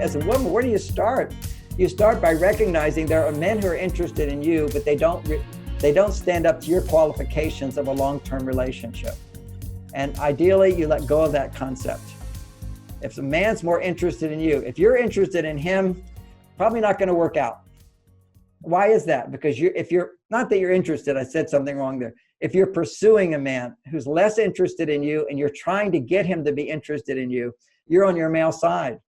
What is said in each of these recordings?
as a woman, where do you start? You start by recognizing there are men who are interested in you, but they don't stand up to your qualifications of a long-term relationship. And ideally, you let go of that concept. If a man's more interested in you, if you're interested in him, probably not going to work out. Why is that? Because if you're, not that you're interested, I said something wrong there. If you're pursuing a man who's less interested in you and you're trying to get him to be interested in you, you're on your male side.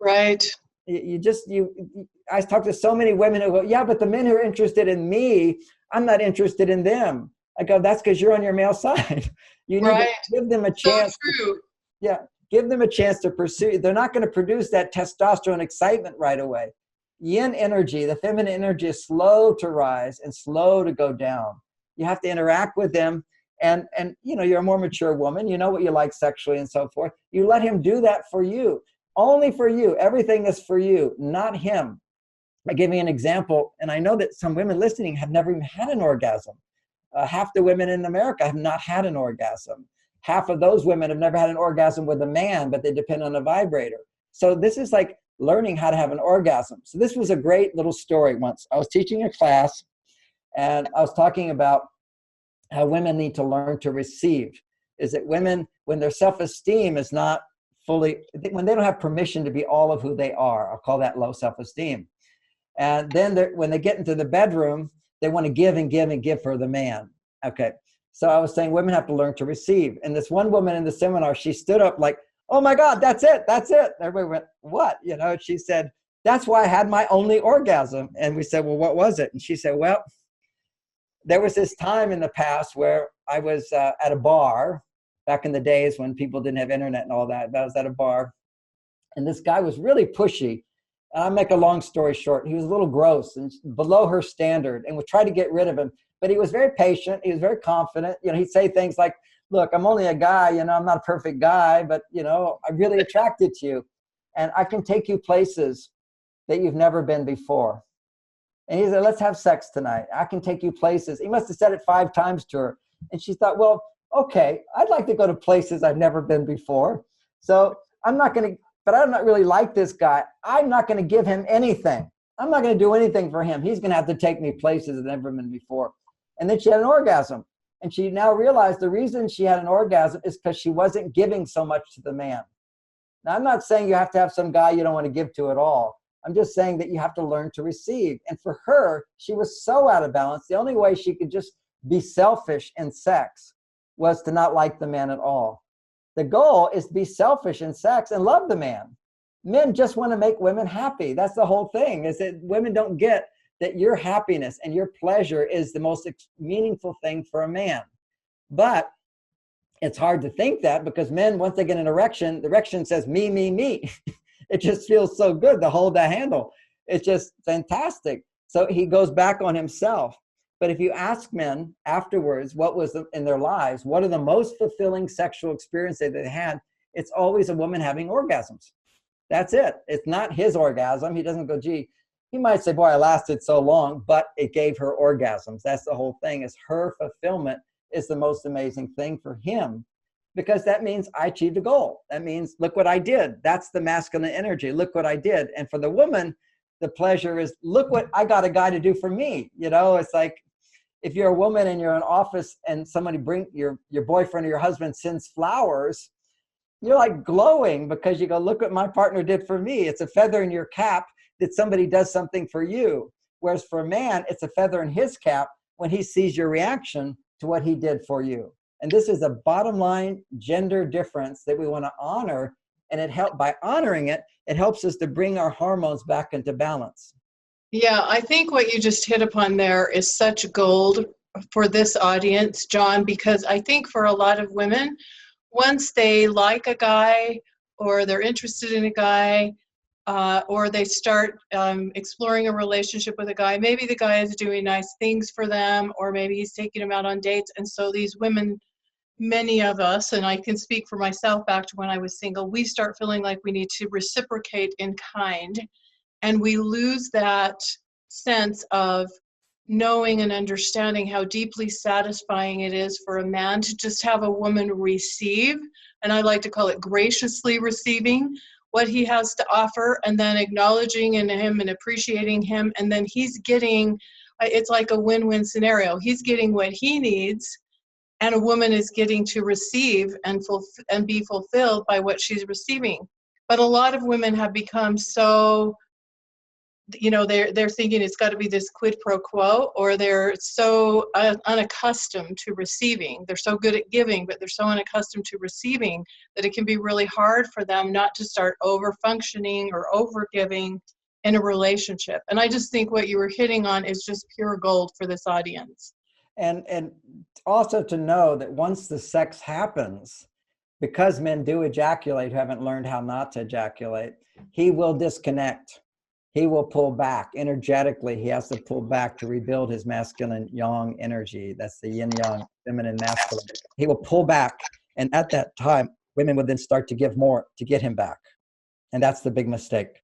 Right. I talk to so many women who go, yeah, but the men who are interested in me, I'm not interested in them. I go, that's because you're on your male side. You need to give them a chance. So true. Give them a chance to pursue. They're not going to produce that testosterone excitement right away. Yin energy, the feminine energy, is slow to rise and slow to go down. You have to interact with them. And you're a more mature woman. You know what you like sexually and so forth. You let him do that for you. Only for you. Everything is for you, not him. I give you an example, and I know that some women listening have never even had an orgasm. Half the women in America have not had an orgasm. Half of those women have never had an orgasm with a man, but they depend on a vibrator. So this is like learning how to have an orgasm. So this was a great little story once. I was teaching a class, and I was talking about how women need to learn to receive. Is that women, when their self-esteem is not fully, when they don't have permission to be all of who they are, I'll call that low self-esteem. And then when they get into the bedroom, they want to give and give and give for the man. Okay. So I was saying women have to learn to receive. And this one woman in the seminar, she stood up like, oh my God, that's it. That's it. Everybody went, what? She said, that's why I had my only orgasm. And we said, well, what was it? And she said, well, there was this time in the past where I was at a bar back in the days when people didn't have internet and all that. I was at a bar, and this guy was really pushy. I'll make a long story short. He was a little gross and below her standard, and we tried to get rid of him. But he was very patient. He was very confident. He'd say things like, look, I'm only a guy. I'm not a perfect guy, but, I'm really attracted to you. And I can take you places that you've never been before. And he said, let's have sex tonight. I can take you places. He must have said it 5 times to her. And she thought, well, okay, I'd like to go to places I've never been before. So I'm not going to, but I'm not really like this guy. I'm not going to give him anything. I'm not going to do anything for him. He's going to have to take me places I've never been before. And then she had an orgasm. And she now realized the reason she had an orgasm is because she wasn't giving so much to the man. Now, I'm not saying you have to have some guy you don't want to give to at all. I'm just saying that you have to learn to receive. And for her, she was so out of balance. The only way she could just be selfish in sex was to not like the man at all. The goal is to be selfish in sex and love the man. Men just want to make women happy. That's the whole thing, is that women don't get that your happiness and your pleasure is the most meaningful thing for a man. But it's hard to think that, because men, once they get an erection, the erection says me, me, me. It just feels so good to hold that handle. It's just fantastic. So he goes back on himself. But if you ask men afterwards what was in their lives, what are the most fulfilling sexual experiences they had, it's always a woman having orgasms. That's it. It's not his orgasm. He doesn't go, gee, he might say, boy, I lasted so long, but it gave her orgasms. That's the whole thing, is her fulfillment is the most amazing thing for him, because that means I achieved a goal. That means, look what I did. That's the masculine energy. Look what I did. And for the woman, the pleasure is, look what I got a guy to do for me. It's like, if you're a woman and you're in an office and somebody bring your boyfriend or your husband sends flowers, you're like glowing, because you go, look what my partner did for me. It's a feather in your cap that somebody does something for you. Whereas for a man, it's a feather in his cap when he sees your reaction to what he did for you. And this is a bottom line gender difference that we want to honor. And by honoring it, it helps us to bring our hormones back into balance. Yeah, I think what you just hit upon there is such gold for this audience, John, because I think for a lot of women, once they like a guy or they're interested in a guy, or they start exploring a relationship with a guy, maybe the guy is doing nice things for them, or maybe he's taking them out on dates. And so these women, many of us, and I can speak for myself back to when I was single, we start feeling like we need to reciprocate in kind. And we lose that sense of knowing and understanding how deeply satisfying it is for a man to just have a woman receive. And I like to call it graciously receiving what he has to offer, and then acknowledging in him and appreciating him, and then he's getting, it's like a win-win scenario. He's getting what he needs, and a woman is getting to receive and be fulfilled by what she's receiving. But a lot of women have become so, they're thinking it's got to be this quid pro quo, or they're so unaccustomed to receiving. They're so good at giving, but they're so unaccustomed to receiving that it can be really hard for them not to start over functioning or over giving in a relationship. And I just think what you were hitting on is just pure gold for this audience. And also to know that once the sex happens, because men do ejaculate who haven't learned how not to ejaculate, he will disconnect. He will pull back energetically. He has to pull back to rebuild his masculine yang energy. That's the yin yang, feminine masculine. He will pull back. And at that time, women would then start to give more to get him back. And that's the big mistake.